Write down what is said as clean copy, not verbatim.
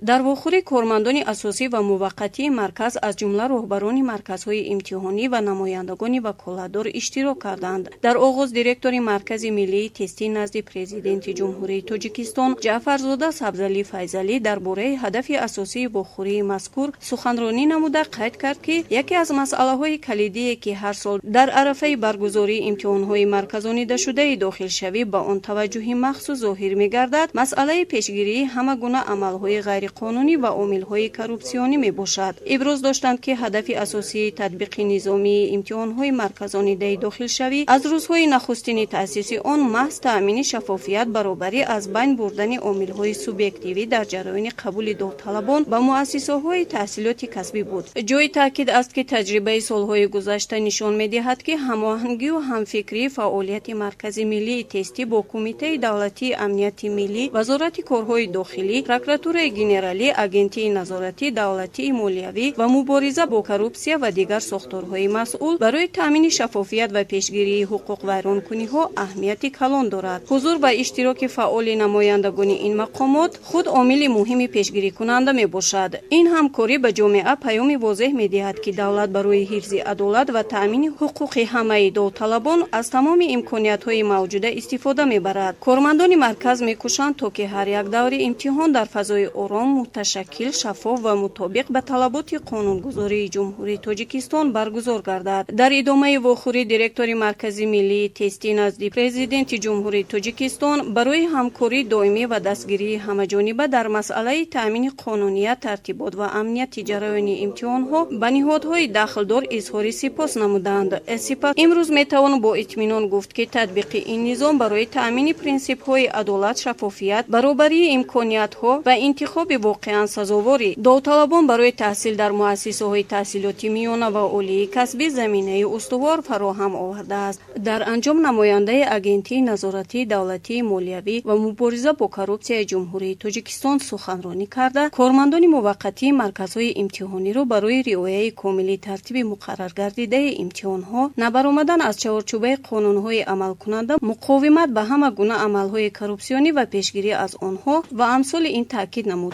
дар вохӯрӣ кормандони асосӣ ва муваққатии марказ аз ҷумла роҳбарони марказҳои имтиҳонӣ ва намояндагони ваколатдор иштирок карданд. Дар оғоз директори Маркази миллии тестӣ назди президенти ҷумҳурии Тоҷикистон Ҷаъфарзода Сабзалӣ Файзалӣ дар бораи ҳадафи асосии вохӯрии мазкур суханронӣ намуда қайд кард, ки яке аз масъалаҳои калидие, ки ҳар сол дар арафаи баргузории имтиҳонҳои марказонидашудаи дохилшавӣ ба он таваҷҷӯҳи махсус зоҳир мегардад, масъалаи пешгирии ҳама гуна амалҳои ғайриқонунӣ ва омилҳои коррупсионӣ мебошад. иброз доштанд, ки ҳадафи асосии татбиқи низомии имтиҳонҳои марказонидаи дохилшавӣ аз рӯзҳои нахустини таъсиси он маҳз таъмини шаффофият, баробарӣ аз байн бурдани омилҳои субъективӣ дар ҷараёни қабули довталабон ба муассисаҳои таҳсилоти касбӣ буд. ҷои таъкид аст, ки таҷрибаи солҳои гузашта нишон медиҳад, ки ҳамоҳангию ҳамфикрии фаъолияти Маркази миллии тестӣ бо Кумитаи давлатии амнияти миллӣ, Вазорати корҳои дохилӣ, Прокуратураи генералӣ, Агентии назоратии давлатии молиявӣ ва мубориза бо коррупсия ва дигар сохторҳои масъул барои таъмини шаффофият ва пешгирии ҳуқуқвайронкуниҳо аҳамияти калон дорад. ҳузур ва иштироки фаъоли намояндагони ин мақомот худ омили муҳими пешгирикунанда мебошад. ин ҳамкорӣ ба ҷомеа паёми возеҳ медиҳад, ки давлат барои ҳифзи адолат ва таъмини ҳуқуқи ҳамаи довталабон аз тамоми имкониятҳои мавҷуда истифода мебарад. Кормандони марказ мекӯшанд, то ки ҳар як даври имтиҳон дар фазои ором, муташаккил, шаффоф ва мутобиқ ба талаботи қонунгузории ҷумҳурии Тоҷикистон баргузор гардад. дар идомаи вохӯрӣ директори Маркази миллии тестӣ назди президенти ҷумҳурии Тоҷикистон барои ҳамкории доимӣ ва дастгирии ҳамаҷониба дар масъалаи таъмини қонуният, тартибот ва амнияти ҷараёни имтиҳонҳо ба ниҳодҳои дахлдор изҳори сипос намуданд. сипас имрӯз метавон бо итминон гуфт, ки татбиқи ин низом барои таъмини принсипҳои адолат, шаффофият, баробарии имкониятҳо ва интихоби воқеан сазовори довталабон барои таҳсил дар муассисаҳои таҳсилоти миёна ва олии касбӣ заминаи устувор фароҳам овардааст. дар анҷом намояндаи Агентии назоратии давлатии молиявӣ ва мубориза бо коррупсияи ҷумҳурии Тоҷикистон суханронӣ карда, кормандони муваққатии марказҳои имтиҳониро барои риояи комили тартиби муқарраргардидаи имтиҳонҳо, набаромадан аз чаҳорчӯбаи қонунҳои амалкунанда, муқовимат ба ҳама гуна амалҳои коррупсионӣ ва пешгирӣ аз онҳо ва амсоли ин таъкид намуд.